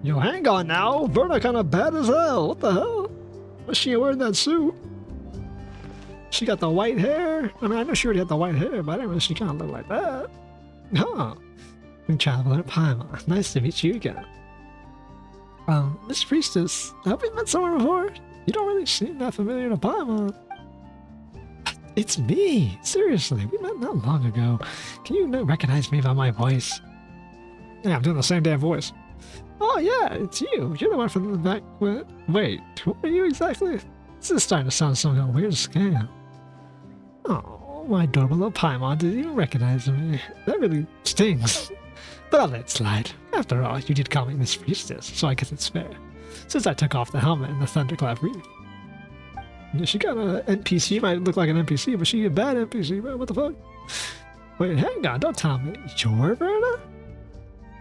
Yo, hang on now. Verna kinda bad as hell. What the hell? Why's she wearing that suit? She got the white hair. I mean, I know she already had the white hair, but I didn't know she kinda looked like that. Huh. Traveler Paimon. Nice to meet you again. Miss Priestess, have we met somewhere before? You don't really seem that familiar to Paimon. It's me! Seriously, we met not long ago. Can you not recognize me by my voice? Yeah, I'm doing the same damn voice. Oh yeah, it's you. You're the one from the back. Wait, who are you exactly? This is starting to sound some kind of weird scam. Oh, my adorable little Paimon didn't even recognize me. That really stings. But I'll let it slide. After all, you did call me Miss Priestess, so I guess it's fair. Since I took off the helmet in the Thunderclap Reef. Yeah, she got an NPC, might look like an NPC, but she's a bad NPC, man. What the fuck? Wait, hang on, don't tell me. You're Verna?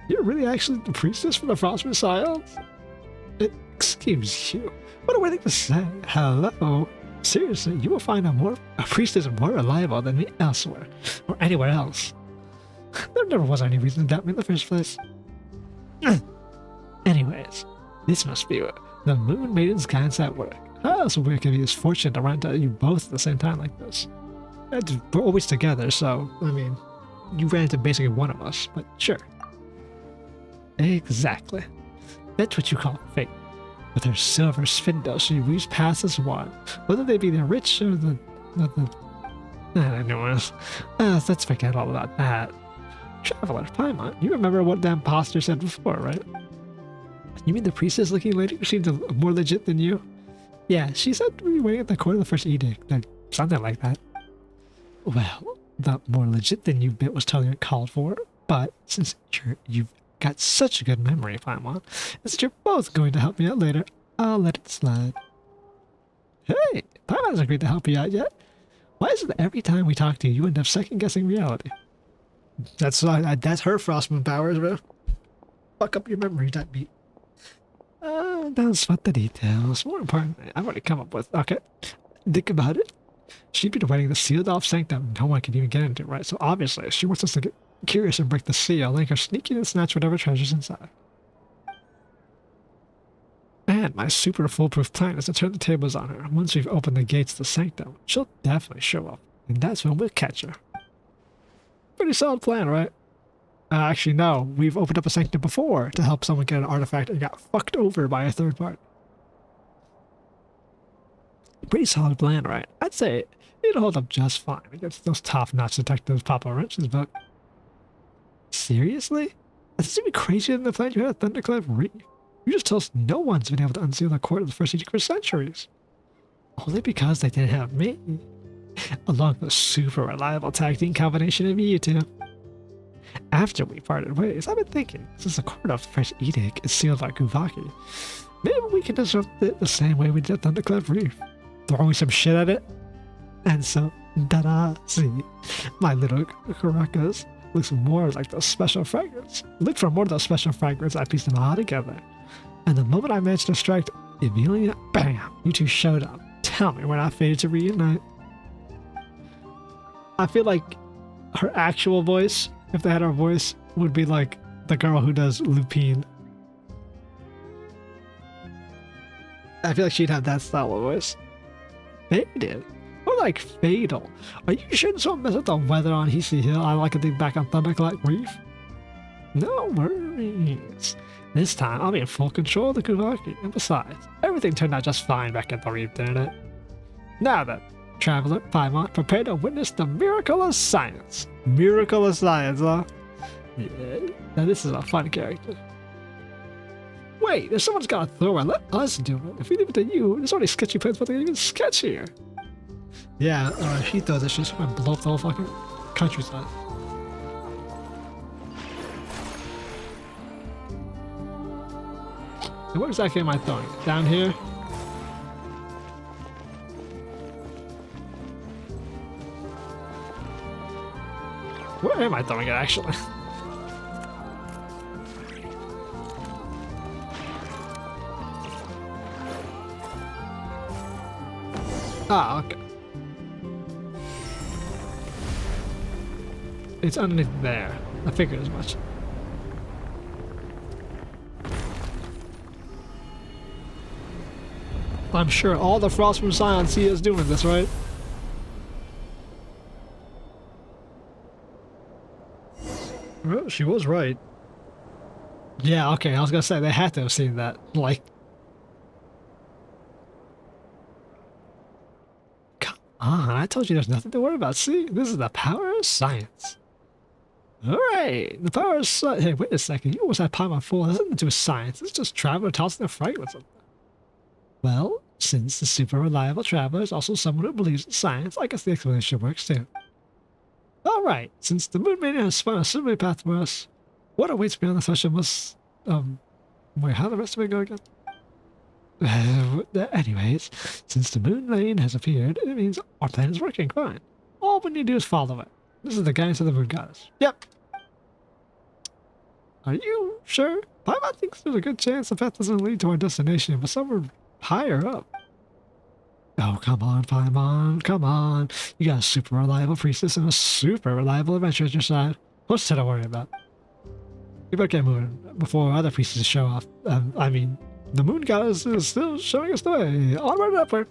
You're really actually the priestess from the Frost Messiahs? Excuse you. What a way to say. Hello. Seriously, you will find a priestess more reliable than me elsewhere, or anywhere else. There never was any reason to doubt me in the first place. Anyways, this must be the Moon Maiden's guidance at work. How else would we give you this fortune to run into you both at the same time like this? We're always together, so, I mean, you ran into basically one of us, but sure. Exactly. That's what you call fate. With her silver spindle, she weaves past as one, whether they be the rich or the anyways, let's forget all about that. Traveler, Paimon, you remember what the imposter said before, right? You mean the priestess-looking lady who seemed more legit than you? Yeah, she said we were waiting at the court of the first edict, or something like that. Well, the more legit than you bit was totally uncalled for, but since you've got such a good memory, Paimon, and since you're both going to help me out later, I'll let it slide. Hey, Paimon's agreed to help you out yet? Why is it that every time we talk to you, you end up second-guessing reality? That's her Frostmoon powers, bro. Fuck up your memory, that beat. Don't sweat the details. More importantly, I've already come up with. Okay, think about it. She'd been waiting the sealed off sanctum no one can even get into, right? So obviously, she wants us to get curious and break the seal, letting her sneak in and snatch whatever treasure's inside. And my super foolproof plan is to turn the tables on her. Once we've opened the gates to the sanctum, she'll definitely show up, and that's when we'll catch her. Pretty solid plan, right? Actually, no. We've opened up a sanctum before to help someone get an artifact and got fucked over by a third party. Pretty solid plan, right? I'd say it'll hold up just fine against those top-notch detectives Papa Wrench's book. Seriously? That's even crazier than the plan you had at Thunderclap Reef. You just told us no one's been able to unseal the court of the first edict for centuries. Only because they didn't have me. Along with a super reliable tag team combination of you two. After we parted ways, I've been thinking, since the court of the first edict is sealed by Kuvaki, maybe we can disrupt it the same way we did Thunderclap Reef. Throwing some shit at it. And so, ta-da, see, my little Karakas looks more like those special fragrance. Look for more of those special fragrance, I pieced them all together. And the moment I managed to strike Emilia, bam, you two showed up. Tell me we're not fated to reunite. I feel like her actual voice, if they had her voice, would be like the girl who does Lupine. I feel like she'd have that style of voice. Faded? Or like Fatal? Are you sure this won't mess up the weather on Hisi Hill? I like to think back on Thunderclap Reef. No worries. This time I'll be in full control of the Kuvaki. And besides, everything turned out just fine back at the reef, didn't it? Now then, Traveler, Paimon, prepare to witness the miracle of science. Miracle of science, huh? Yeah, now this is a fun character. Wait, if someone's got a thrower, let us do it. If we leave it to you, there's already sketchy plans, but they're even sketchier. Yeah, if he throws this shit, she's gonna blow up the whole fucking countryside. And where exactly am I throwing it? Down here? Where am I throwing it, actually? Ah, okay. It's underneath there. I figured as much. I'm sure all the Frost from Scion see us doing this, right? Well, she was right. Yeah, okay, I was gonna say, they had to have seen that. Like... Come on, I told you there's nothing to worry about. See, this is the power of science. Alright, the power of science. Hey, wait a second, you almost had Paimon Fool. That's nothing to do with science. It's just traveler tossing a fragment. Well, since the super reliable traveler is also someone who believes in science, I guess the explanation works too. Alright, since the Moon Maiden has spun a similar path for us, what awaits beyond the threshold must... wait, how did the rest of it go again? Anyways, since the Moon Lane has appeared, it means our plan is working fine. All we need to do is follow it. This is the guidance of the Moon Goddess. Yep. Are you sure? Paimon thinks there's a good chance the path doesn't lead to our destination, but somewhere higher up. Oh, come on, Paimon, come on. You got a super reliable priestess and a super reliable adventurer at your side. What's there to worry about? You better get moving before other priestesses show off. I mean, the Moon Goddess is still showing us the way. Onward and upward.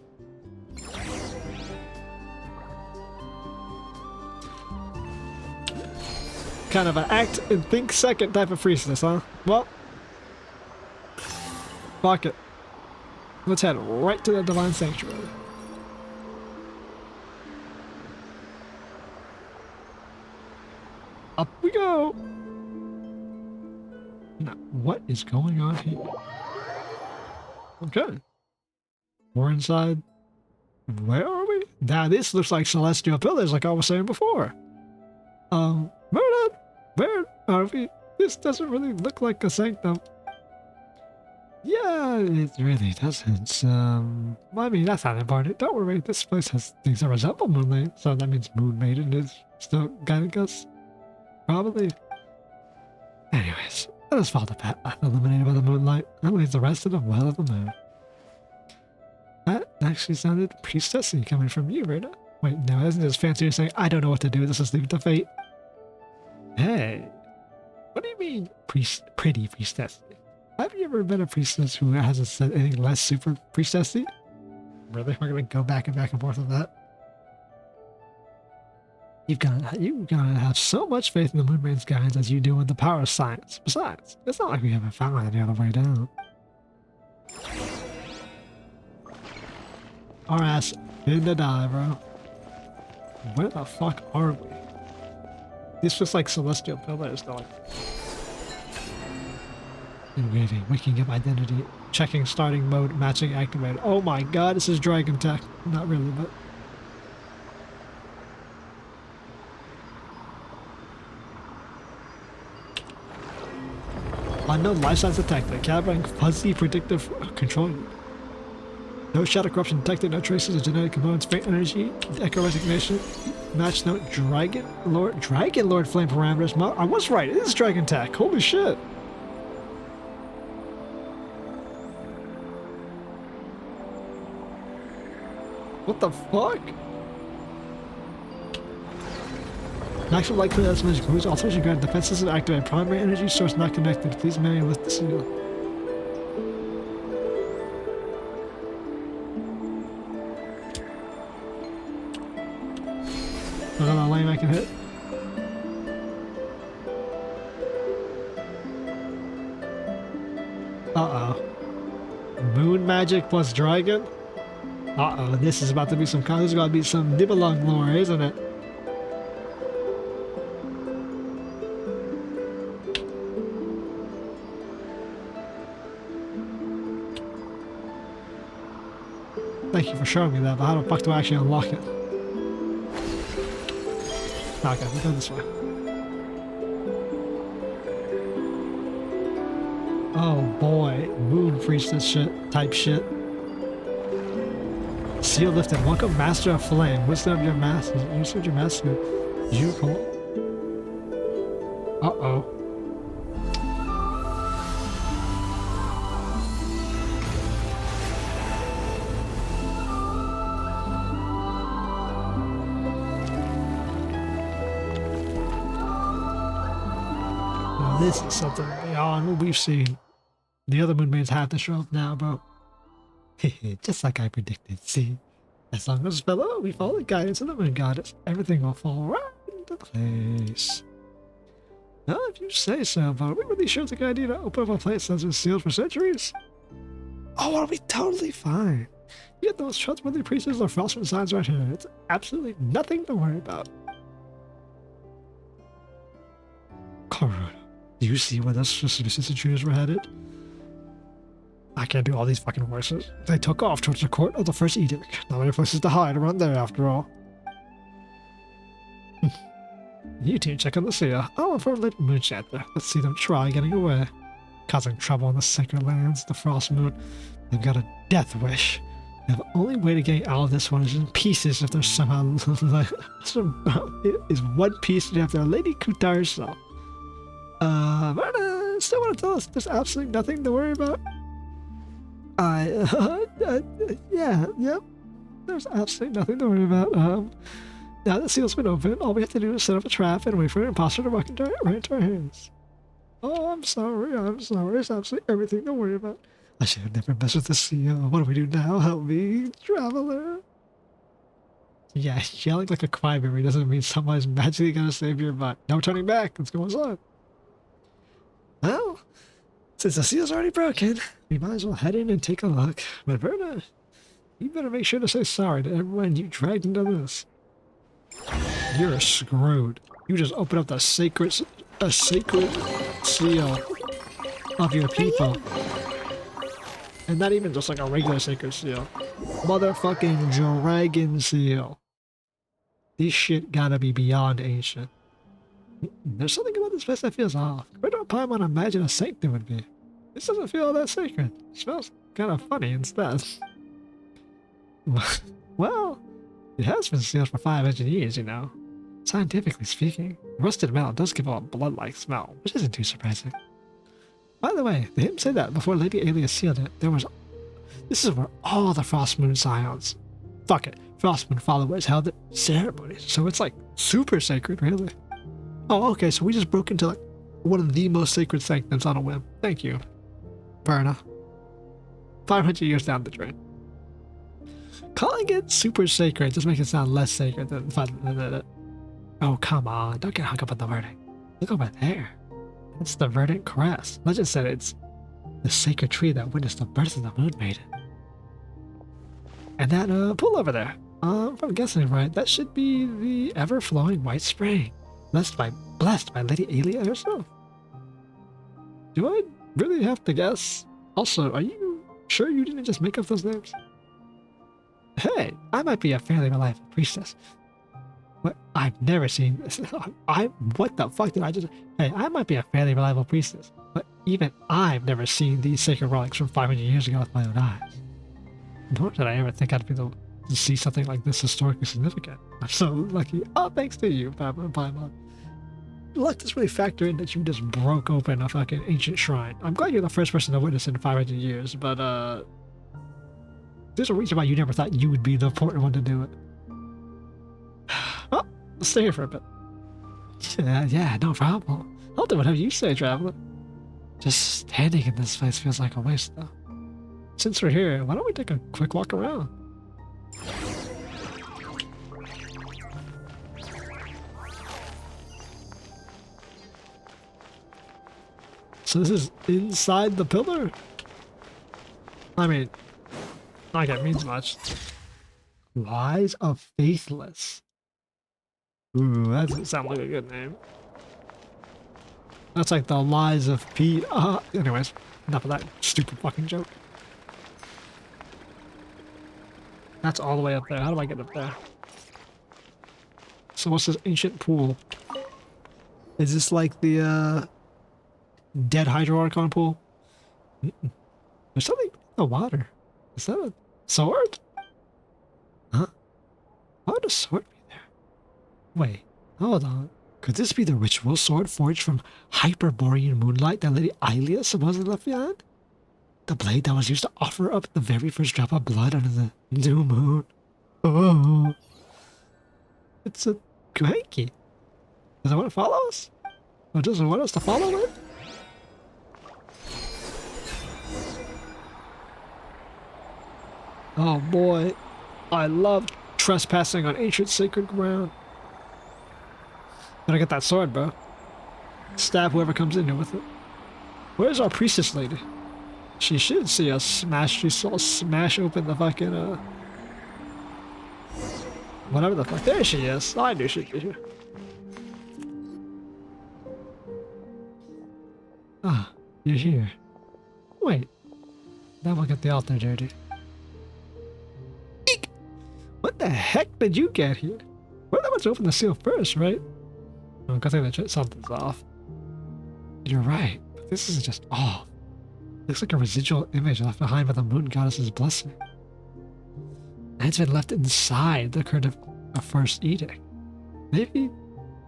Kind of an act and think second type of priestess, huh? Well, fuck it. Let's head right to the Divine Sanctuary. Up we go! Now, what is going on here? Okay. We're inside. Where are we? Now, this looks like celestial pillars, like I was saying before. Where are we? This doesn't really look like a sanctum. Yeah, it really doesn't. I mean, that's not important. Don't worry, this place has things that resemble Moonlight, so that means Moon Maiden is still guiding us. Probably. Anyways, let us follow the path illuminated by the moonlight. That leads the rest of the well of the moon. That actually sounded priestessy coming from you, Rita. Wait, no, isn't it as fancy as saying, I don't know what to do, let's just leave it to fate? Hey, what do you mean, pretty priestessy? Have you ever been a priestess who hasn't said anything less super priestessy? Really? We're gonna go back and forth on that? You've gotta have so much faith in the Moon Maiden's guidance as you do in the power of science. Besides, it's not like we haven't found any other way down. Our ass in the dive, bro. Where the fuck are we? These just like celestial pillars, though. Engraving, waking up identity, checking starting mode, matching activated. Oh my god, this is Dragon Tech. Not really, but. Unknown life signs detected. Calibrating fuzzy predictive control. No shadow corruption detected. No traces of genetic components. Faint energy. Echo resignation. Match note. Dragon Lord flame parameters. I was right. It is Dragon Tech. Holy shit. What the fuck? Maximum likelihood estimate includes alteration granted defense system activated. Primary energy source not connected. Please manually lift the seal. Another lane I can hit. Uh-oh. Moon magic plus dragon? Uh-oh, this is about to be some kind. This is gonna be some Nibelung lore, isn't it? Thank you for showing me that, but how the fuck do I actually unlock it? Okay, we'll go this way. Oh boy, moon priestess shit, type shit. Seal lifted. Welcome, Master of Flame. Wisdom of your master. Use of your master. You call. Uh-oh. Now this is something beyond what we've seen. The other moon maidens have to show up now, bro. Just like I predicted, see? As long as we follow the guidance of the moon goddess, everything will fall right into place. Well, if you say so, but are we really sure it's a good idea to open up a place that's been sealed for centuries? Oh, I'll be totally fine. You get those trustworthy priestess or frostman signs right here. It's absolutely nothing to worry about. Karuna, do you see where those suspicious intruders were headed? I can't do all these fucking voices. They took off towards the court of the first edict. Not many places to hide around there, after all. You two check on the seal. I'll inform Lady Moonshanther. Let's see them try getting away. Causing trouble in the sacred lands, the Frost Moon. They've got a death wish. The only way to get out of this one is in pieces if there's somehow is one piece to have their Lady Kuta herself. But still want to tell us there's absolutely nothing to worry about? Yep. There's absolutely nothing to worry about. Now the seal's been opened, all we have to do is set up a trap and wait for an imposter to walk right into our hands. Oh, I'm sorry. There's absolutely everything to worry about. I should have never messed with the seal. What do we do now? Help me, traveler. Yeah, yelling like a crybaby doesn't mean somebody's magically gonna save your butt. No turning back. Let's go inside. Well, since the seal's already broken, we might as well head in and take a look. But Verna, you better make sure to say sorry to everyone you dragged into this. You're screwed. You just opened up a sacred seal of your people. And not even just like a regular sacred seal. Motherfucking dragon seal. This shit gotta be beyond ancient. There's something about this place that feels off. Compared to a Paimon I imagine a sanctum would be. This doesn't feel all that sacred. It smells kind of funny instead. Well, it has been sealed for 500 years, you know. Scientifically speaking, rusted metal does give off a blood-like smell, which isn't too surprising. By the way, the hymn said that before Lady Aelia sealed it, this is where all the Frost Moon Scions, Frost Moon followers held their ceremonies, so it's like super sacred, really. Oh, okay, so we just broke into like one of the most sacred sanctums on a whim. Thank you, Verna. 500 years down the drain. Calling it super sacred just makes it sound less sacred than fun. Oh, come on, don't get hung up on the wording. Look over there. It's the verdant crest. Legend said it's the sacred tree that witnessed the birth of the Moon Maiden. And that pool over there, if I'm guessing right, that should be the ever-flowing white spring, blessed by Lady Aelia herself. Do I really have to guess? Also, are you sure you didn't just make up those names? Hey, I might be a fairly reliable priestess. What? I've never seen this. What the fuck did I just... Hey, I might be a fairly reliable priestess, but even I've never seen these sacred relics from 500 years ago with my own eyes. Nor did I ever think I'd be able to see something like this historically significant. I'm so lucky. Oh, thanks to you, Paimon. Luck doesn't really factor in that you just broke open a fucking ancient shrine. I'm glad you're the first person to witness it in 500 years, but there's a reason why you never thought you would be the important one to do it. Well, let's stay here for a bit. Yeah, no problem. I'll do whatever you say, traveler. Just standing in this place feels like a waste, though. Since we're here, why don't we take a quick walk around? So this is inside the pillar? I mean, not that it means much. Lies of Faithless. Ooh, that doesn't sound like a good name. That's like the Lies of Pete. Anyways, enough of that stupid fucking joke. That's all the way up there. How do I get up there? So what's this ancient pool? Is this like the dead Hydro-Archon pool? There's something in the water. Is that a sword? Huh? Why would a sword be there? Wait, hold on. Could this be the ritual sword forged from Hyperborean moonlight that Lady Aelia supposedly left behind? The blade that was used to offer up the very first drop of blood under the new moon. Oh. It's a Gwenki. Does it want to follow us? Or does it want us to follow it? Oh boy, I love trespassing on ancient sacred ground. Gotta get that sword, bro. Stab whoever comes in here with it. Where's our priestess lady? She should see us smash. She saw us smash open the fucking, whatever the fuck. There she is. I knew she'd be here. Ah, you're here. Wait. Now we'll get the altar dirty. Eek! What the heck did you get here? We're the ones to open the seal first, right? Oh, good thing that something's off. You're right, but this isn't just off. Looks like a residual image left behind by the moon goddess's blessing. And it's been left inside the current of a first edict. Maybe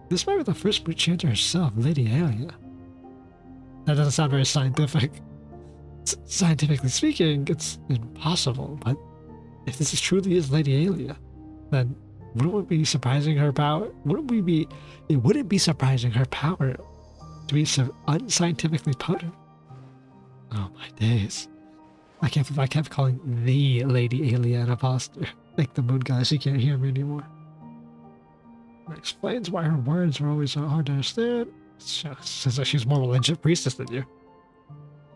this might be the first moon chanter herself, Lady Aelia. That doesn't sound very scientific. Scientifically speaking, it's impossible, but if this is truly is Lady Aelia, then wouldn't it be surprising her power? It wouldn't be surprising her power to be so unscientifically potent. Oh my days. I can't believe I kept calling the Lady Aelia an imposter. Like the moon goddess, she can't hear me anymore. That explains why her words were always so hard to understand. Says that she's more of a legit priestess than you.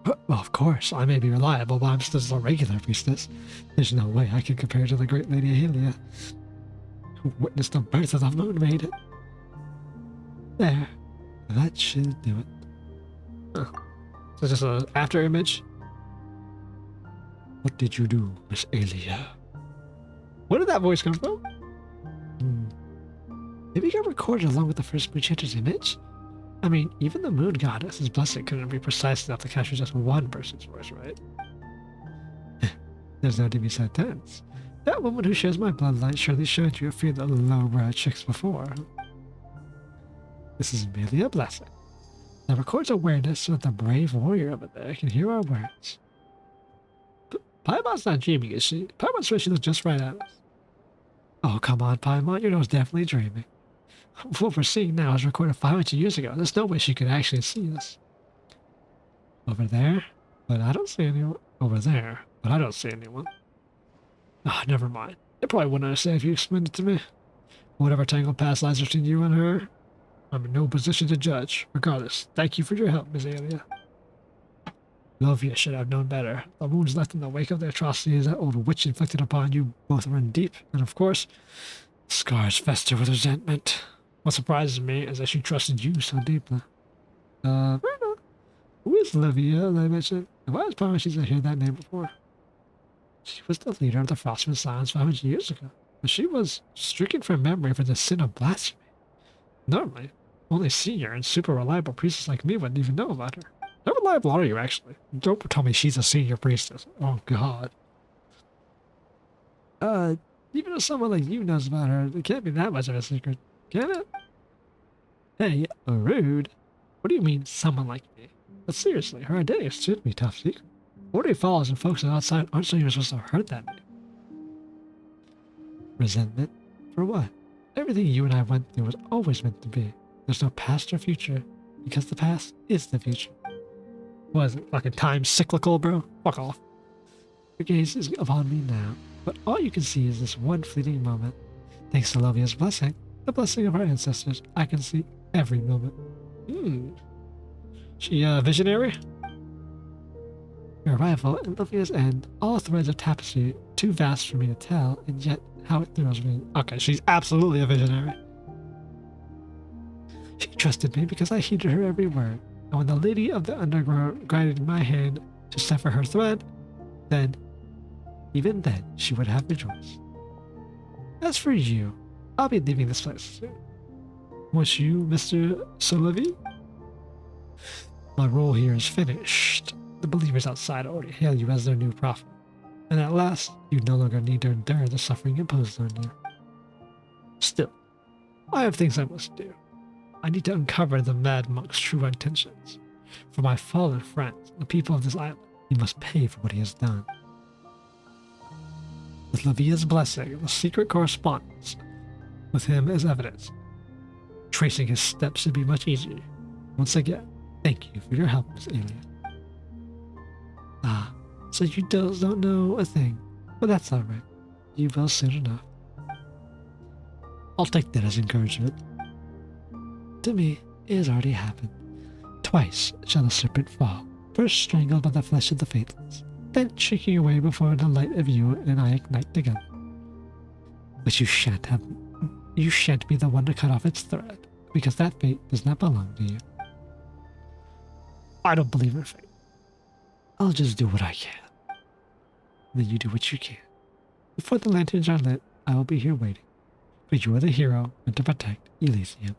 Well, of course, I may be reliable, but I'm still a regular priestess. There's no way I can compare to the great Lady Aelia, who witnessed the birth of the moon maiden. There. That should do it. Huh. So just an after image? What did you do, Miss Aelia? Where did that voice come from? Maybe it got recorded along with the first moon chanter's image? I mean, even the moon goddess's blessing couldn't be precise enough to capture just one person's voice, right? There's no need to be so tense. That woman who shares my bloodline surely showed you a few of the lowbrow chicks before. This is merely a blessing that records awareness so that the brave warrior over there can hear our words. Paimon's not dreaming, is she? Paimon swears she looks just right at us. Oh, come on, Paimon, your nose definitely dreaming. What we're seeing now is recorded 500 years ago. There's no way she could actually see us. Over there? But I don't see anyone. Over there? But I don't see anyone. Ah, never mind. They probably wouldn't understand if you explained it to me. Whatever tangled past lies between you and her, I'm in no position to judge. Regardless, thank you for your help, Miss Aelia. Lovia should have known better. The wounds left in the wake of the atrocities that old witch inflicted upon you both run deep, and of course, scars fester with resentment. What surprises me is that she trusted you so deeply. Who is Livia, as I mentioned? Why is Paimon she's not heard that name before? She was the leader of the Frostman Silence 500 years ago, but she was stricken from memory for the sin of blasphemy. Normally, only senior and super reliable priestess like me wouldn't even know about her. How reliable are you, actually? Don't tell me she's a senior priestess. Oh, God. Even if someone like you knows about her, it can't be that much of a secret, can it? Hey, rude. What do you mean, someone like me? But seriously, her identity should be top secret. 40 followers and folks outside aren't even supposed to have heard that name. Resentment? For what? Everything you and I went through was always meant to be. There's no past or future, because the past is the future. Was it fucking time cyclical, bro? Fuck off. Your gaze is upon me now, but all you can see is this one fleeting moment. Thanks to Lovia's blessing, the blessing of our ancestors, I can see every moment. She a visionary? Your arrival and Lovia's end, all threads of tapestry, too vast for me to tell, and yet how it thrills me. Okay, she's absolutely a visionary. She trusted me because I heeded her every word, and when the lady of the underground guided my hand to sever her thread, then, even then, she would have rejoiced. As for you, I'll be leaving this place soon. Was you, Mr. Solovi? My role here is finished. The believers outside already hail you as their new prophet, and at last, you no longer need to endure the suffering imposed on you. Still, I have things I must do. I need to uncover the mad monk's true intentions. For my fallen friends, the people of this island, he must pay for what he has done. With Levia's blessing, the secret correspondence with him as evidence. Tracing his steps should be much easier. Once again, thank you for your help, Miss Aelia. Ah, so you don't know a thing. But that's alright. You will soon enough. I'll take that as encouragement. To me, it has already happened. Twice shall the serpent fall, first strangled by the flesh of the faithless, then shrinking away before the light of you and I ignite together. But you shan't be the one to cut off its thread, because that fate does not belong to you. I don't believe in fate. I'll just do what I can. Then you do what you can. Before the lanterns are lit, I will be here waiting. For you are the hero meant to protect Elysium.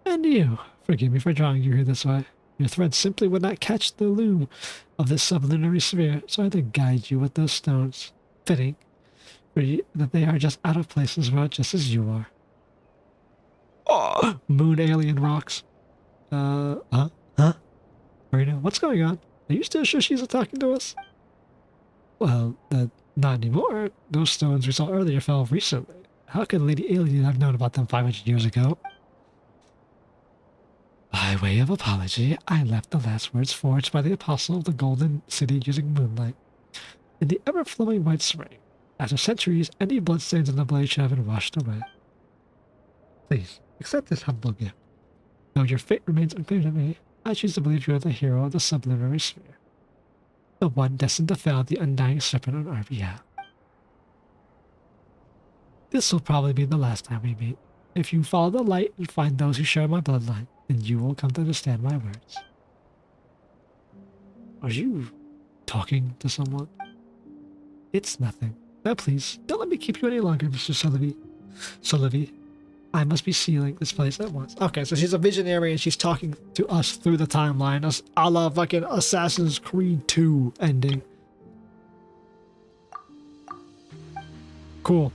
And you, forgive me for drawing you here this way. Your thread simply would not catch the loom of this sublunary sphere, so I had to guide you with those stones. Fitting, for you, that they are just out of place as well, just as you are. Oh, moon alien rocks. Marina, what's going on? Are you still sure she's talking to us? Well, not anymore. Those stones we saw earlier fell recently. How could Lady Alien have known about them 500 years ago? By way of apology, I left the last words forged by the Apostle of the Golden City using moonlight. In the ever-flowing white spring, after centuries, any bloodstains on the blade should have been washed away. Please, accept this humble gift. Though your fate remains unclear to me, I choose to believe you are the hero of the sublunary sphere. The one destined to fell the undying serpent on our behalf. This will probably be the last time we meet. If you follow the light and find those who share my bloodline, then you will come to understand my words. Are you talking to someone? It's nothing. Now please, don't let me keep you any longer, Mr. Sullivan. I must be sealing this place at once. Okay, so she's a visionary and she's talking to us through the timeline, a la fucking Assassin's Creed 2 ending. Cool.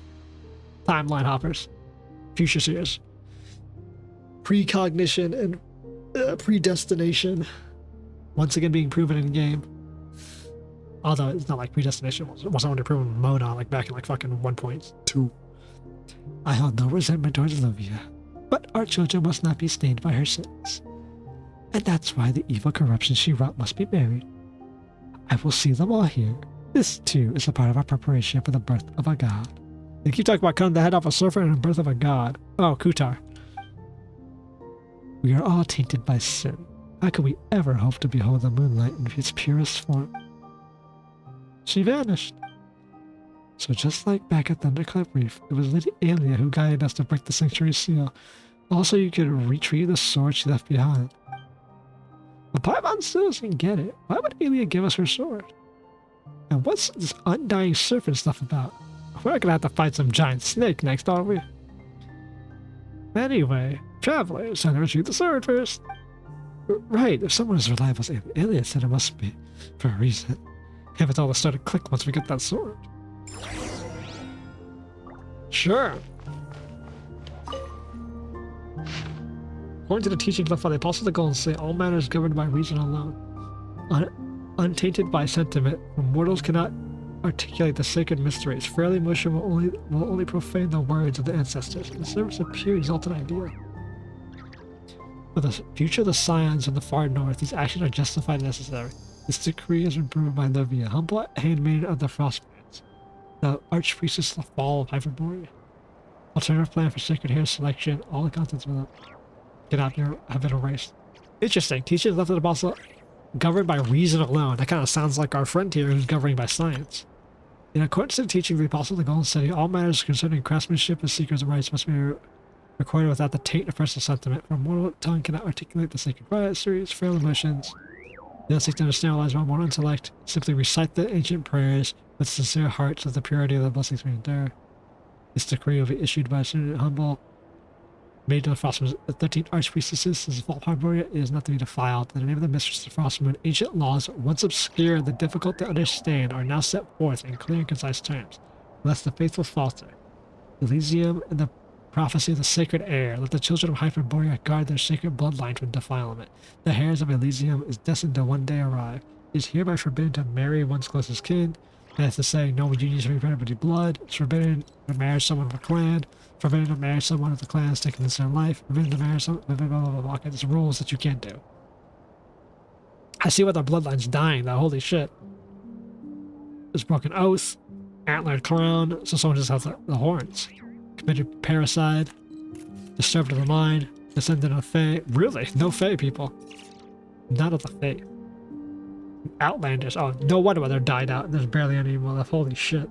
Timeline hoppers. Future seers. Precognition and predestination. Once again being proven in game. Although it's not like predestination was already proven in Mona, like back in like fucking 1.2. I hold no resentment towards Olivia, but our children must not be stained by her sins. And that's why the evil corruption she wrought must be buried. I will see them all here. This, too, is a part of our preparation for the birth of a god. They keep talking about cutting the head off a surfer and the birth of a god. Oh, Kutar. We are all tainted by sin. How could we ever hope to behold the moonlight in its purest form? She vanished. So just like back at Thunderclap Reef, it was Lady Aelia who guided us to break the sanctuary seal. Also, you could retrieve the sword she left behind. But Paimon still doesn't get it. Why would Aelia give us her sword? And what's this undying serpent stuff about? We're not gonna have to fight some giant snake next, are we? Anyway, travelers, time to retrieve the sword first. Right, if someone as reliable as Aelia said, it must be for a reason. Have it all to start to click once we get that sword. Sure. According to the teachings left by the Apostle of the Golden City, all matters governed by reason alone, untainted by sentiment, for mortals cannot articulate the sacred mysteries. Frailly emotion will only profane the words of the ancestors in the service of pure exalted idea. For the future of the Scions in the far north, these actions are justified and necessary. This decree has been proven by Livia, humble handmaiden of the Frostbands, the Archpriestess of the Fall of Hyperborean. Alternative plan for sacred hair selection, all the contents of it have been erased. Interesting. Teachers left at the Apostle governed by reason alone. That kind of sounds like our friend here who's governing by science. In accordance to the teaching of the Apostle of the Golden City, all matters concerning craftsmanship and seekers of rights must be recorded without the taint of personal sentiment, for mortal tongue cannot articulate the sacred mysteries, frail emotions. They don't seek to understand or realize by mortal intellect, simply recite the ancient prayers with sincere hearts of the purity of the blessings we endure. This decree will be issued by a student humble maiden of the Frostmoon, the 13th Archpriestesses of the Fall of Hyperborea. It is not to be defiled. In the name of the Mistress of the Frostmoon, ancient laws, once obscure and difficult to understand, are now set forth in clear and concise terms, lest the faithful falter. Elysium and the prophecy of the sacred air. Let the children of Hyperborea guard their sacred bloodline from defilement. The heirs of Elysium is destined to one day arrive. It is hereby forbidden to marry one's closest kin. That is to say, no unions between property blood. It's forbidden to marry someone of a clan. Forbidden to marry someone of the clan taken in their life. Forbidden to marry someone. Blah, blah, blah, blah, blah. Okay, there's rules that you can't do. I see what their bloodline's dying though. Holy shit. There's broken oath, antlered crown, so someone just has the horns. Committed parricide, disturbed of the mind, descendant of Fae. Really? No Fae people. Not of the Fae. Outlanders. Oh, no wonder why they're died out and there's barely any more left. Holy shit.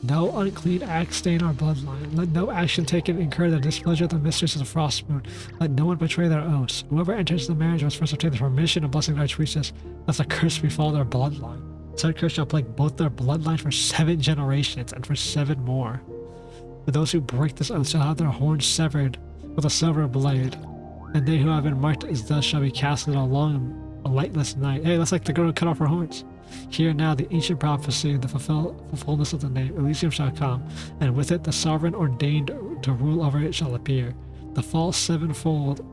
No unclean act stain our bloodline. Let no action taken incur the displeasure of the mistress of the frost moon. Let no one betray their oaths. Whoever enters the marriage must first obtain the permission and blessing of the Archpriestess, lest a curse befall their bloodline. Said curse shall plague both their bloodline for 7 generations and for 7 more. For those who break this oath shall have their horns severed with a silver blade, and they who have been marked as thus shall be casted along a lightless night. Hey, that's like they're going to cut off our horns. Hear now the ancient prophecy, the fulfillment of the name. Elysium shall come, and with it the sovereign ordained to rule over it shall appear. The false 7-fold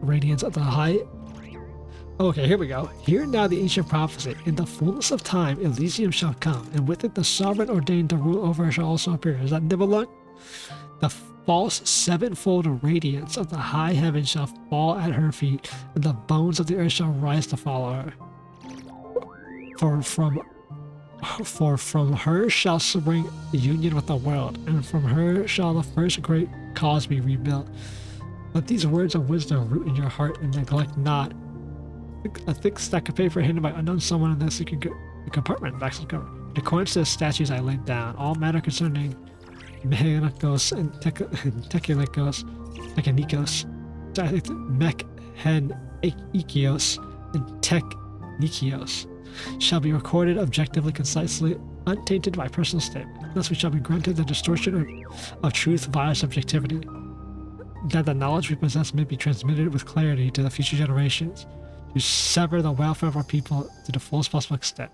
radiance of the high... Okay, here we go. Hear now the ancient prophecy. In the fullness of time, Elysium shall come, and with it the sovereign ordained to rule over it shall also appear. Is that Nibelung? The false 7-fold radiance of the high heaven shall fall at her feet, and the bones of the earth shall rise to follow her. For from her shall spring the union with the world, and from her shall the first great cause be rebuilt. Let these words of wisdom root in your heart, and neglect not. A thick stack of paper hidden by unknown someone in the secret compartment backs the cover. In accordance to the statues I laid down, all matter concerning mechanikos and tekinikos, mechenikios, and technikios shall be recorded objectively, concisely, untainted by personal statement. Thus we shall be granted the distortion of truth via subjectivity, that the knowledge we possess may be transmitted with clarity to the future generations, to sever the welfare of our people to the fullest possible extent.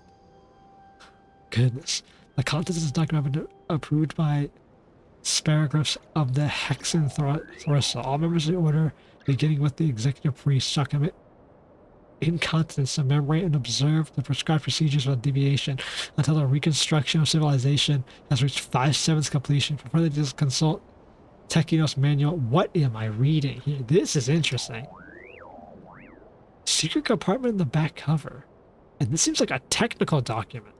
Goodness. The contents of this document have been approved by sparagraphs of the Hexen Thorsa. All members of the order, beginning with the executive priest, shall commit incontinence to commemorate and observe the prescribed procedures without deviation until the reconstruction of civilization has reached 5/7 completion. For further details, consult Tekinos manual. What am I reading here? This is interesting. Secret compartment in the back cover. And this seems like a technical document.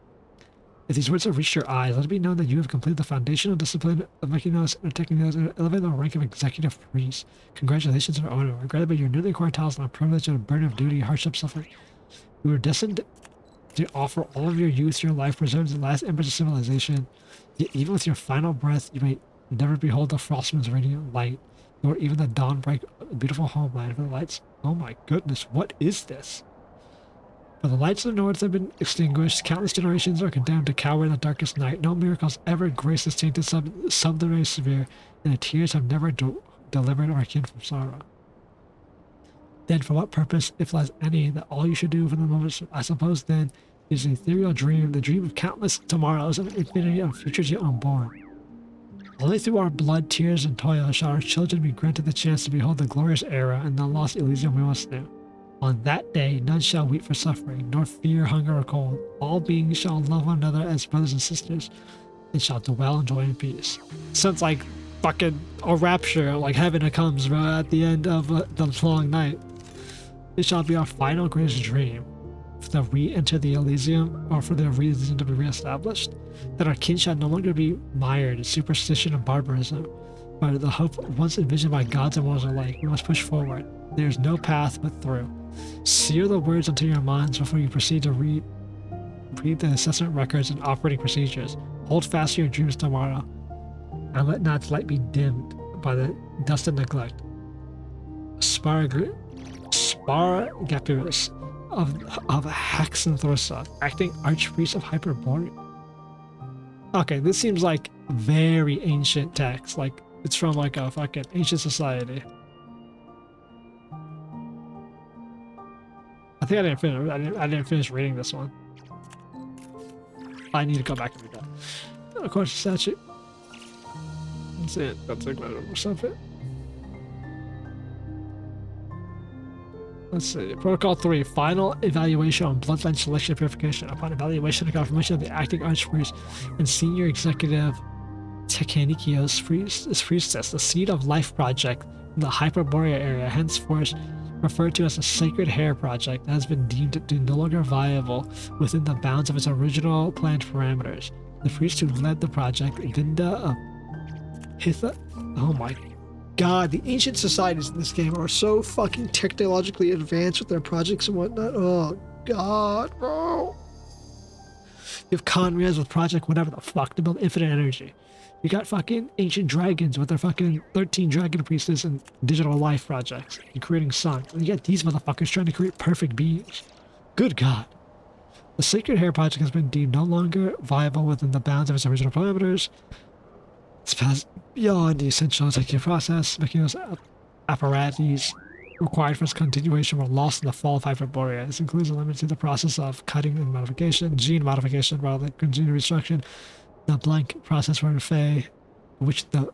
If these words have reached your eyes, let it be known that you have completed the foundational discipline of Mechinos and Techinos and elevated the rank of executive priest. Congratulations on honor. Granted by your newly acquired talents and a privilege and a burden of duty, hardship, suffering. You were destined to offer all of your youth, your life, preserves the last embers of civilization. Yet even with your final breath, you may never behold the frostman's radiant light, nor even the dawn break a beautiful homeland for the lights. Oh my goodness, what is this? For the lights of the north have been extinguished, countless generations are condemned to cower in the darkest night. No miracles ever graced this tainted subterranean sphere, and the tears have never delivered our kin from sorrow. Then for what purpose, if lies any, that all you should do for the moment, I suppose then, is an ethereal dream, the dream of countless tomorrows and infinity of futures yet unborn. Only through our blood, tears, and toil shall our children be granted the chance to behold the glorious era and the lost Elysium we once knew. On that day, none shall weep for suffering, nor fear hunger or cold. All beings shall love one another as brothers and sisters, and shall dwell in joy and peace. Sounds like fucking a rapture, like heaven comes at the end of the long night. It shall be our final greatest dream, to re-enter the Elysium, or for the Elysium to be re-established, that our kin shall no longer be mired in superstition and barbarism, but the hope once envisioned by gods and mortals alike. We must push forward. There is no path but through. Seal the words into your minds before you proceed to read the assessment records and operating procedures. Hold fast to your dreams tomorrow, and let not its light be dimmed by the dust of neglect. Sparagapirus of Hexen Thorsa, acting archpriest of Hyperborean. Okay, this seems like very ancient text, like it's from like a fucking ancient society. I think I didn't finish reading this one. I need to go back and read that. Of course, statute. That's it. That's like or something. Let's see. Protocol 3. Final evaluation on bloodline selection and purification. Upon evaluation and confirmation of the acting archpriest and senior executive Technikios priestess, the Seed of Life project in the Hyperborean area henceforth referred to as the Sacred Hair Project, has been deemed to no longer viable within the bounds of its original planned parameters. The priest who led the project, Linda of Hitha. Oh my god, the ancient societies in this game are so fucking technologically advanced with their projects and whatnot. Oh god, bro. You have Conrads with Project whatever the fuck to build infinite energy. You got fucking ancient dragons with their fucking 13 dragon priestess and digital life projects and creating sun. And you got these motherfuckers trying to create perfect beings. Good god. The Sacred Hair Project has been deemed no longer viable within the bounds of its original parameters. It's passed beyond the essential executive process, making those apparatus required for its continuation were lost in the fall of Hyperborea. This includes a limit to the process of cutting and modification, gene modification rather than gene reconstruction, the blank process were Fae, which the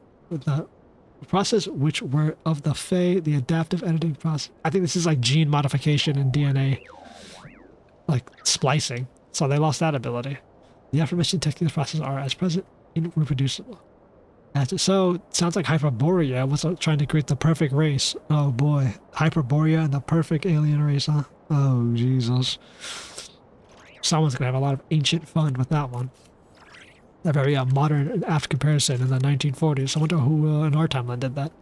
process which were of the Fae, the adaptive editing process. I think this is like gene modification and DNA, like splicing. So they lost that ability. The aforementioned technical processes are, as present, irreproducible. So it sounds like Hyperborea was trying to create the perfect race. Oh boy, Hyperborea and the perfect alien race, huh? Oh Jesus. Someone's gonna have a lot of ancient fun with that one. A very modern and apt comparison in the 1940s. I wonder who in our timeline did that.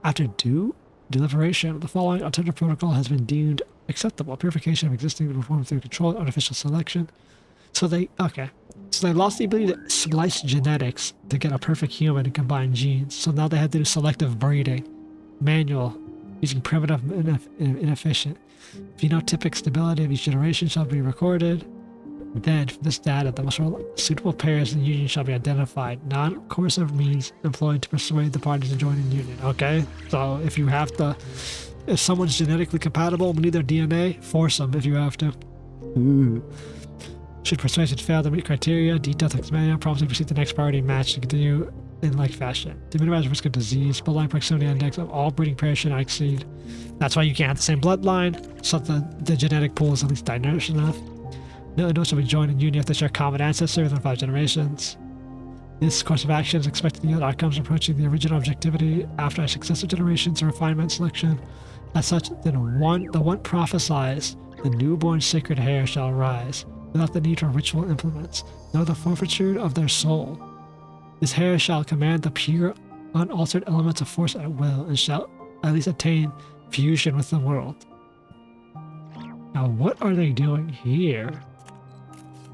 After due deliberation, the following alternative protocol has been deemed acceptable. Purification of existing performed through controlled artificial selection. So they lost the ability to splice genetics to get a perfect human and combine genes. So now they had to do selective breeding, manual, using primitive and inefficient. Phenotypic stability of each generation shall be recorded. Then, from this data, the most suitable pairs in the union shall be identified. Non-coercive means employed to persuade the parties to join in union. Okay, so if someone's genetically compatible, we need their DNA, force them if you have to. Ooh. Should persuasion fail to meet criteria, detailed text manual promptly proceed to the next priority match to continue in like fashion. To minimize risk of disease, bloodline proximity index of all breeding pairs should not exceed. That's why you can't have the same bloodline, so that the genetic pool is at least diverse enough. No individual shall be joined in union if they share common ancestor within 5 generations. This course of action is expected to yield outcomes approaching the original objectivity after successive generations of refinement selection. As such, the one prophesies the newborn sacred hair shall arise, without the need for ritual implements, nor the forfeiture of their soul. This hair shall command the pure, unaltered elements of force at will, and shall at least attain fusion with the world. Now, what are they doing here?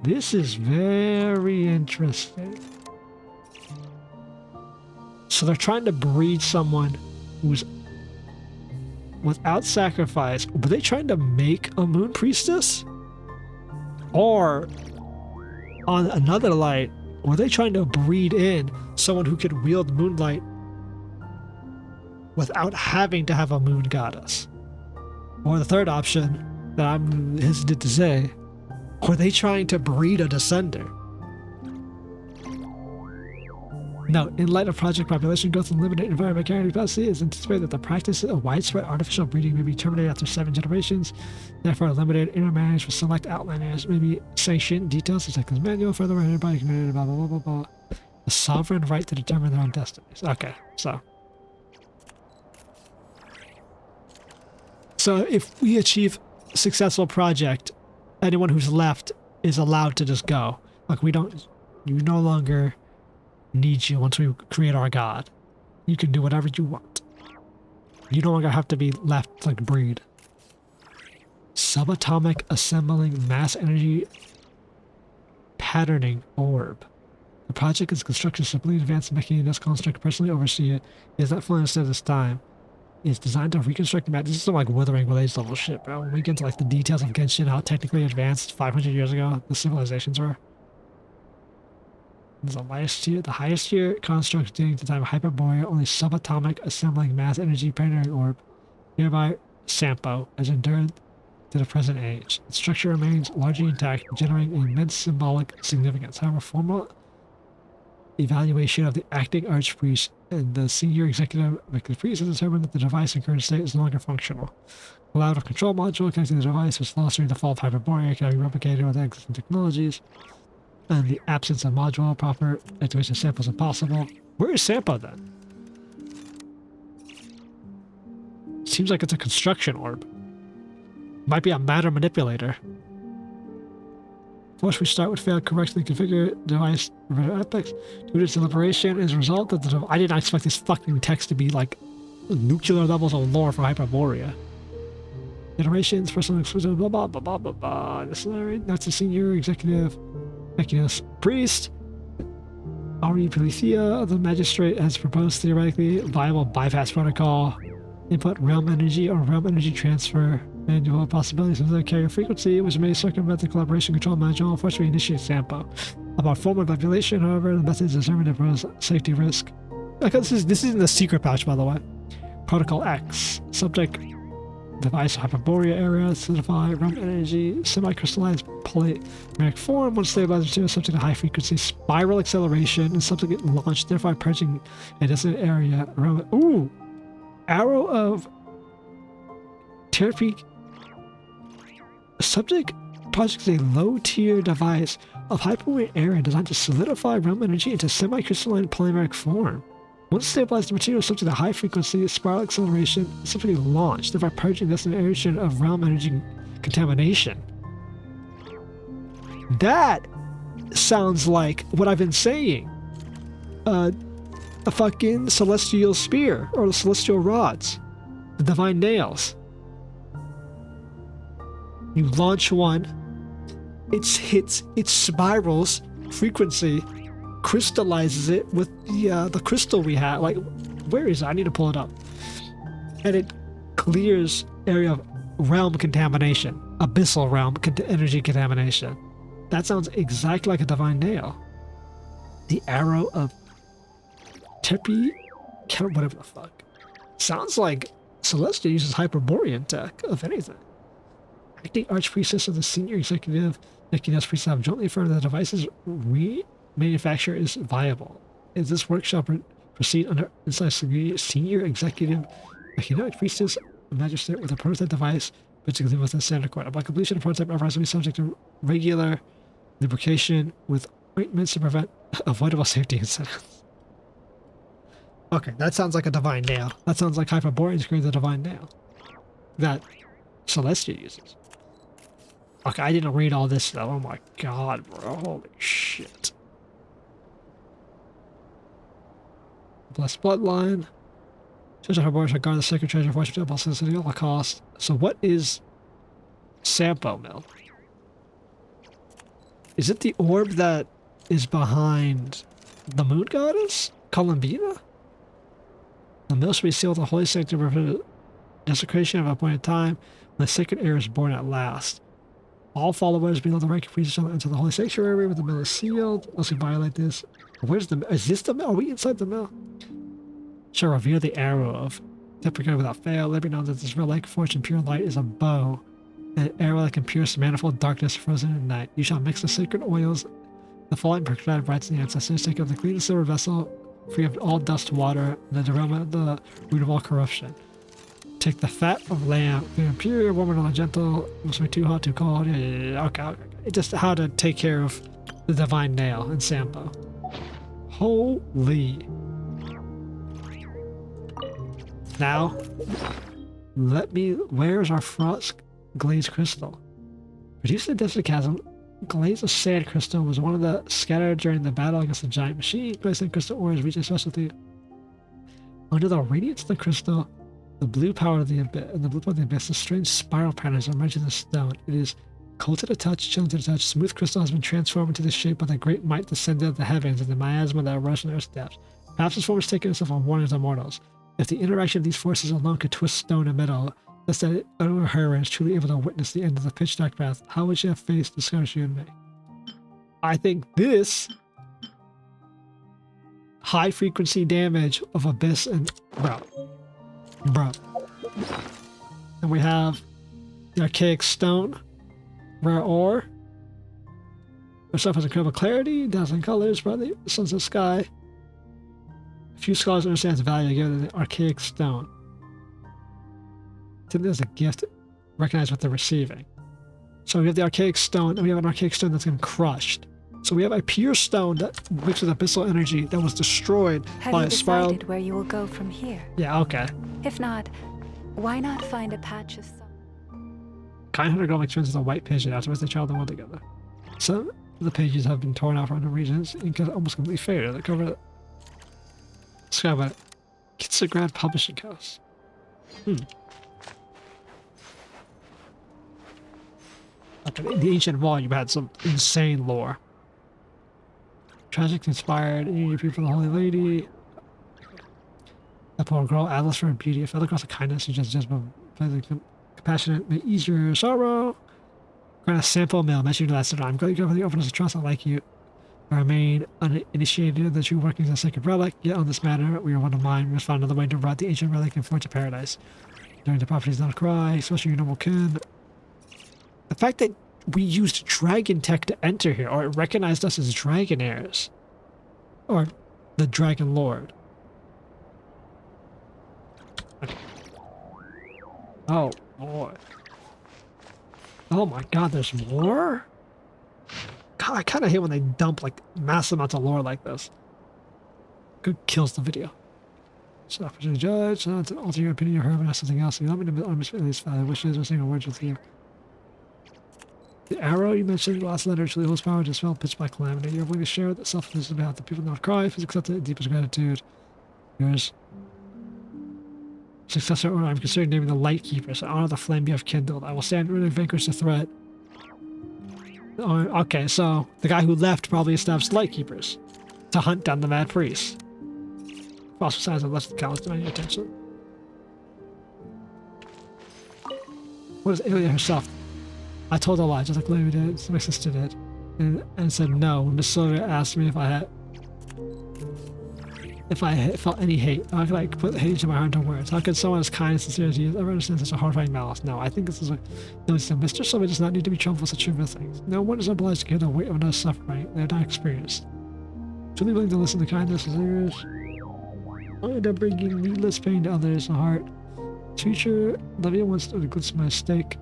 This is very interesting. So they're trying to breed someone who's without sacrifice. Were they trying to make a moon priestess? Or on another light, were they trying to breed in someone who could wield moonlight without having to have a moon goddess? Or the third option that I'm hesitant to say, were they trying to breed a descender? Now, in light of project population growth and limited environment carrying capacity, it is anticipated that the practice of widespread artificial breeding may be terminated after 7 generations. Therefore, limited intermarriage with select outlanders may be sanctioned. Details such as this manual further recommended by the community, blah, blah, blah, blah, blah. The sovereign right to determine their own destinies. Okay, so if we achieve a successful project, anyone who's left is allowed to just go. Like, we no longer need you once we create our god. You can do whatever you want. You no longer have to be left to, like, breed. Subatomic assembling mass energy patterning orb. The project is construction simply advanced, making this construct personally oversee it. It is not fully understood at this time. It's designed to reconstruct the map. This is some like Wuthering Waves level shit, bro. When we get into like the details of Genshin, how technically advanced 500 years ago the civilizations were. There's the highest tier construct dating to the time of Hyperborean, only subatomic assembling mass energy patterning orb, nearby Sampo, has endured to the present age. Its structure remains largely intact, generating immense symbolic significance. However, formal evaluation of the acting archpriest and the senior executive of the priest has determined that the device in current state is no longer functional. The out of control module connecting the device was lost during the fall of Hyperborea, cannot be replicated with existing technologies, and the absence of module proper activation of Sampo is impossible. Where is Sampo then? Seems like it's a construction orb. Might be a matter manipulator. First, we start with failed correctly configured device epics. Due to its deliberation, as a result of the I did not expect this fucking text to be like nuclear levels of lore for Hyperborea. Iterations, personal exclusive, blah blah blah blah blah blah. Necessary. That's the senior executive priest. Ari Polithia, the magistrate, has proposed theoretically viable bypass protocol. Input realm energy or realm energy transfer. Manual possibilities of the carrier frequency, which may circumvent the collaboration control module. Unfortunately, initiate sample. About formal manipulation, however, the method is determined to pose safety risk. Okay, this is in the secret pouch, by the way. Protocol X. Subject device Hyperborea area. Solidify realm energy. Semi-crystallized polymeric form. Once stabilized material subject to high frequency spiral acceleration and subsequent launch, thereby purging a designated area. Ooh! Arrow of Therapy. Subject project is a low-tier device of Hyperborean area designed to solidify realm energy into semi-crystalline polymeric form. Once stabilized, the material is subject to high-frequency spiral acceleration, simply launched, thereby purging this area of realm energy contamination. That sounds like what I've been saying. A fucking celestial spear, or the celestial rods, the divine nails. You launch one, it spirals frequency, crystallizes it with the crystal we have. Like, where is it? I need to pull it up. And it clears area of realm contamination, abyssal realm energy contamination. That sounds exactly like a divine nail. The arrow of Tepi, whatever the fuck. Sounds like Celestia uses Hyperborean tech, if anything. Acting Archpriestess of the Senior Executive Nikinas Priest have jointly affirmed that the device's remanufacture is viable. Is this workshop proceed under Senior Executive Nikinas Priestess Magistrate with a prototype device, particularly with a standard court. Upon completion, the prototype apparatus will be subject to regular lubrication with ointments to prevent avoidable safety incidents. Okay, that sounds like a divine nail. That sounds like Hyperborean's created the divine nail that Celestia uses. Okay, I didn't read all this though. Oh my god, bro. Holy shit. Blessed Bloodline. Treasure Hyperborean shall guard the sacred treasure for which also city at all cost. So what is Sampo Mill? Is it the orb that is behind the moon goddess? Columbina? The mill should be sealed with the holy sanctum to prevent desecration of a appointed time when the sacred heir is born at last. All followers below the rank of priest shall enter the holy sanctuary where the mill is sealed. Unless we violate this. Where's the mill? Is this the mill? Are we inside the mill? Shall revere the arrow of deprecate without fail. Let me know that this real like fortune pure light is a bow. An arrow that can pierce manifold darkness frozen in night. You shall mix the sacred oils, the falling prescribed rites of the ancestors, take of the clean silver vessel, free of all dust, water, and the aroma of the root of all corruption. Take the fat of lamb, clear and pure, warm and gentle, must be too hot, too cold. Okay. It's just how to take care of the divine nail in Sampo. Holy. Now, where's our frost glaze crystal? Produced in the desert chasm, glaze of sand crystal was one of the scattered during the battle against the giant machine. Placing crystal ores reached a specialty. Under the radiance of the crystal, the blue power of the abyss, the strange spiral patterns emerge in the stone. It is cold to the touch, chilling to the touch. Smooth crystal has been transformed into the shape by the great might descended of the heavens and the miasma that arose from Earth's depths. Perhaps this form has taken itself on warnings of mortals. If the interaction of these forces alone could twist stone and metal, thus that her is truly able to witness the end of the pitch dark path, how would she have faced the scourge you and me? I think this high frequency damage of abyss and bro. And we have the archaic stone, rare ore. Herself has incredible clarity, dazzling colors, brightly sons of sky. Few scholars understand its value given the archaic stone. Typically as a gift recognized what they're receiving. So we have the archaic stone, and we have an archaic stone that's been crushed. So we have a pure stone that mixed with abyssal energy that was destroyed by a spiral. Have you decided where you will go from here? Yeah, okay. If not, why not find a patch of sun? kind hunter girl makes friends with a white pigeon. Afterwards, they travel the world together. Some of the pages have been torn out for unknown reasons. Ink is almost completely faded. The cover described by Kitsagrad Publishing House. Okay, the ancient volume had some insane lore. Tragic inspired, people from the Holy Lady. That poor girl, Atlas for her beauty. If other girls of kindness, she just compassionate, may ease your sorrow. Grant a sample mail mentioning last time. I'm glad you go for the openness of trust. I like you. I remain uninitiated in the true workings of the sacred relic. Yet on this matter, we are one of mine. We must find another way to route the ancient relic and forge to paradise. During the properties Nod-Krai, especially your noble kin. The fact that we used dragon tech to enter here, or it recognized us as dragon heirs, or the dragon lord. Okay. Oh boy. Oh my god, there's more? God, I kind of hate when they dump like massive amounts of lore like this. Good kills the video. So, opportunity judge, so to alter your opinion of her, but something else. You want me to understand these wishes or single words with you. The arrow you mentioned last letter actually holds power to spell pitched by calamity. You're willing to share that selflessness about the people not cry. Please accept the deepest gratitude. Yours. Successor order, I'm considering naming the Light Keepers. I honor the flame you have kindled. I will stand ready to vanquish the threat. Okay, so the guy who left probably established Light Keepers to hunt down the Mad Priest. Also signs of left callous demanding your attention. What is Aelia herself? I told a lie, just like Lily did, so my sister did, and said no when Miss Sylvia asked me if I felt any hate. How could I put hate into my heart into words? How could someone as kind and sincere as you ever understand such a horrifying malice? No, I think this is a Mr. Sylvia does not need to be troubled with such trivial things. No one is obliged to hear the weight of another's suffering they have not experienced. Truly willing to listen to kindness is yours. I end up bringing needless pain to others' heart. Teacher, Olivia wants to glimpse my mistake.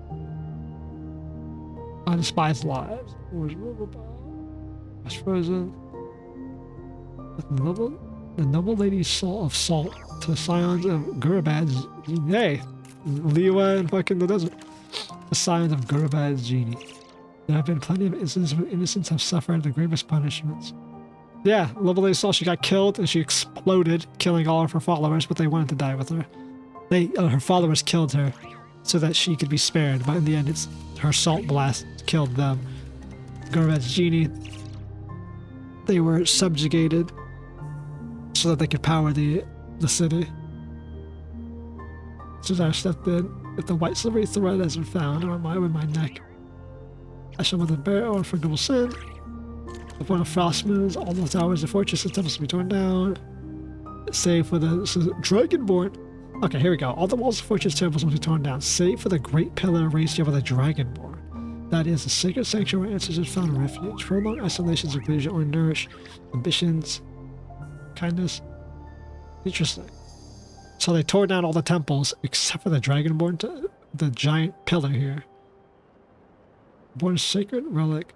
I despise lives. Was frozen. The noble lady's soul of salt to the scions of Gurabad's genie. Hey, Liwa and fucking the desert. The scions of Gurabad's genie. There have been plenty of instances where innocents have suffered the gravest punishments. Yeah, noble lady saw she got killed and she exploded, killing all of her followers, but they wanted to die with her. Her followers killed her so that she could be spared, but in the end, it's her salt blast killed them. Gurabad's genie. They were subjugated so that they could power the city. Cesar stepped in. If the white silvery thread has been found around my neck, I shall with a bear or unforgivable sin. Upon a frost moons, all those towers, the fortress and temples will be torn down. Save for the Dragonborn. Okay, here we go. All the walls of the fortress temples will be torn down, save for the great pillar raised over the Dragonborn. That is a sacred sanctuary where ancestors found refuge. Prolonged isolations of leisure only nourish ambitions, kindness. Interesting. So they tore down all the temples except for the Dragonborn, the giant pillar here. Born sacred relic.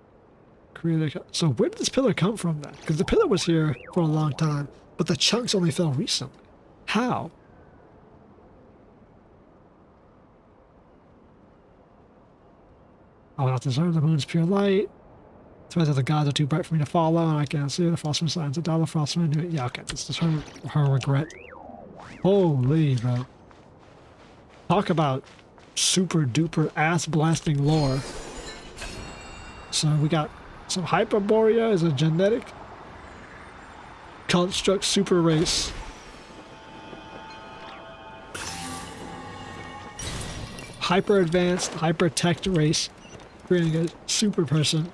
Created. So where did this pillar come from then? Because the pillar was here for a long time, but the chunks only fell recently. How? I will not deserve the moon's pure light. Threads of the gods are too bright for me to follow, and I can't see the frostman signs. The dollar frostman. Yeah, okay, this is her regret. Holy, bro. Talk about super duper ass blasting lore. So we got some Hyperborea is a genetic construct super race. Hyper advanced, hyper tech race, creating a super person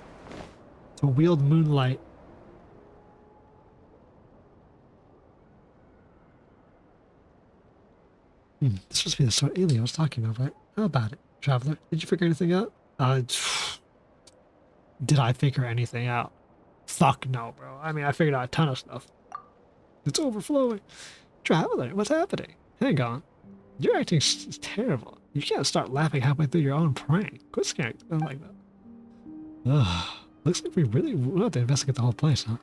to wield moonlight. This must be the sort of alien I was talking about, right? How about it, traveler? Did you figure anything out? Did I figure anything out? Fuck no, bro. I mean, I figured out a ton of stuff. It's overflowing. Traveler, what's happening? Hang on. Your acting is terrible. You can't start laughing halfway through your own prank. Quit scaring like that. Ugh. Looks like we really will have to investigate the whole place, huh?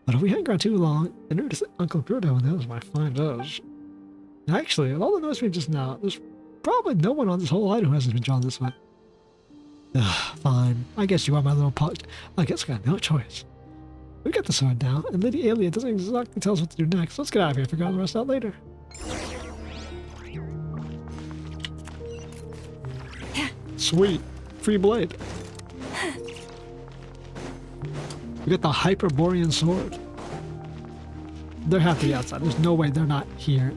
But if we hang around too long, and notice Uncle Gerdo and the others might find us. Actually, with all the noise we just now, there's probably no one on this whole island who hasn't been drawn this way. Ugh, fine. I guess you are my little pot. I guess I got no choice. We got the sword now, and Lady Alien doesn't exactly tell us what to do next. Let's get out of here and figure out the rest out later. Sweet. Free blade. We got the Hyperborean sword. They're half the outside. There's no way they're not here.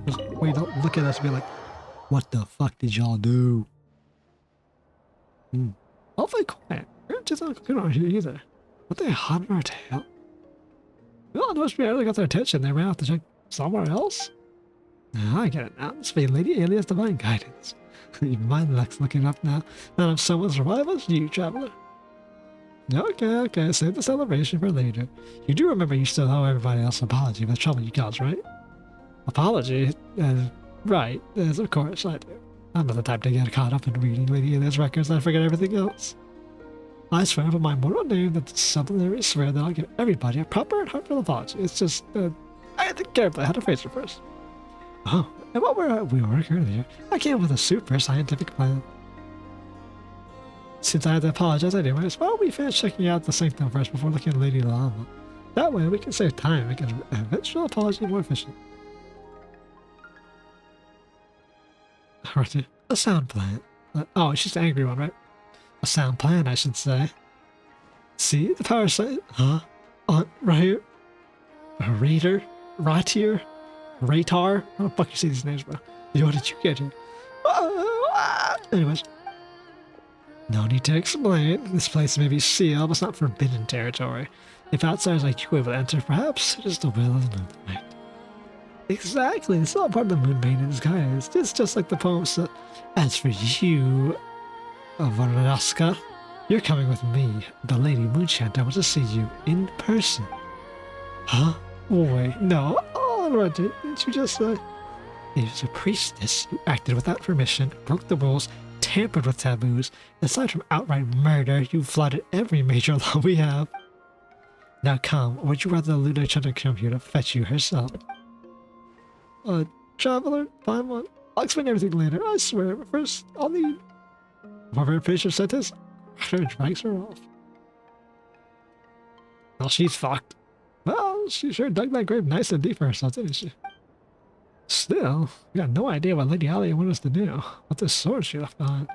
Just wait, don't look at us and be like, what the fuck did y'all do? Awfully quiet. We're just not good on here either. What they hot on our tail? Well, no, we really got their attention. They ran off to check somewhere else. Now I get it now. This be Lady Alien's divine guidance. Even my luck's looking up now. None of someone's survivors, you traveler. Okay, save the celebration for later. You do remember you still owe everybody else an apology for the trouble you caused, right? Apology? Right, yes, of course I do. I'm not the type to get caught up in reading Lady Alien's records and I forget everything else. I swear by my mortal name that it's sublunary swear that I'll give everybody a proper and heartfelt apology. It's just, I had to carefully how to phrase it first. Oh, and while we were earlier, I came up with a super scientific plan. Since I had to apologize anyways, why don't we finish checking out the sanctum first before looking at Lady Llama? That way we can save time and make an eventual apology more efficient. A sound plan. Oh, it's just an angry one, right? A sound plan, I should say. See the power site? Huh? Right here? Raider? Ratier? Ratar? How the fuck you say these names, bro? What did you get here? Anyways. No need to explain. This place may be sealed, but it's not forbidden territory. If outsiders like you were able to enter, perhaps it is the will of the moonlight. Exactly, it's all part of the moon main in disguise. It's just like the poem said. As for you, Varnaska, you're coming with me. The Lady Moonshant wants to see you in person. Huh? Wait, no. Oh, Roger, didn't you just say? It was a priestess who acted without permission, broke the rules, tampered with taboos. Aside from outright murder, you flooded every major law we have. Now come, or would you rather Luna Chunda come here to fetch you herself? Traveler, fine one. I'll explain everything later, I swear, but first, I'll need... Whoever Fisher said this, her drags her off. Well, she's fucked. Well, she sure dug that grave nice and deep for herself, didn't she? Still, we got no idea what Lady Alien wanted us to do. What this sword she left behind.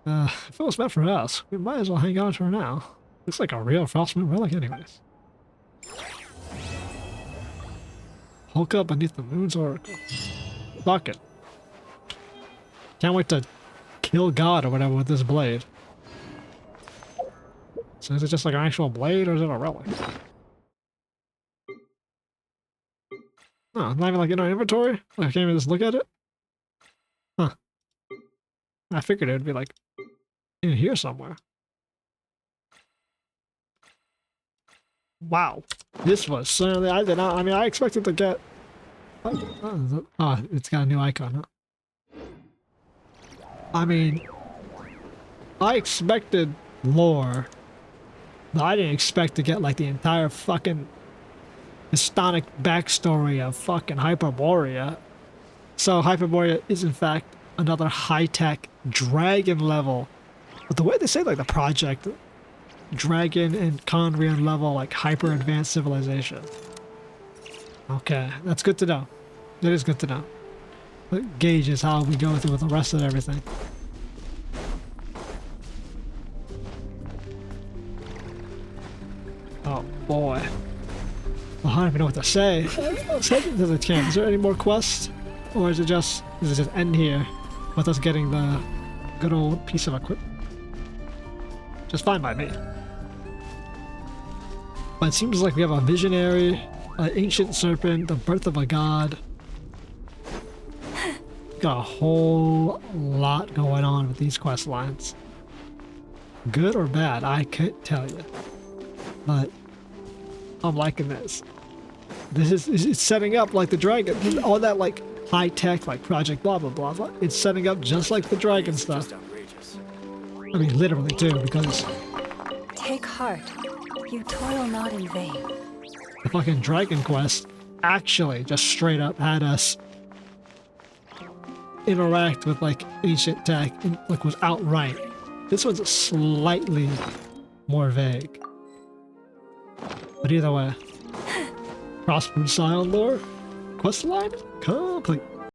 If it was meant for us, we might as well hang on to her now. Looks like a real Frostmoon relic anyways. Polka beneath the moon's oracle. Fuck it. Can't wait to kill God or whatever with this blade. So is it just like an actual blade or is it a relic? No, not even like in our inventory? Like I can't even just look at it? Huh. I figured it would be like in here somewhere. Wow. This was certainly, I did not, I mean I expected to get... Oh, it's got a new icon, huh? I mean, I expected lore, but I didn't expect to get like the entire fucking historic backstory of fucking Hyperborea. So Hyperborea is in fact another high-tech dragon level. But the way they say like the project, dragon and Conrian level like hyper advanced civilization. Okay, that's good to know. That is good to know. It gauges how we go through with the rest of everything. Oh boy. Well, I don't even know what to say. Let's head into the camp. Is there any more quests? Or is it just end here with us getting the good old piece of equipment? Just fine by me. But it seems like we have a visionary, an ancient serpent, the birth of a god. Got a whole lot going on with these quest lines. Good or bad, I can't tell you. But I'm liking this. This is it's setting up like the dragon. All that like high tech, like project blah blah blah blah. It's setting up just like the dragon stuff. I mean, literally too, because take heart. You toil not in vain. The fucking Dragon Quest actually just straight up had us interact with like ancient tech and like was outright This one's slightly more vague. But either way. Crossroad Scion lore. Quest line complete.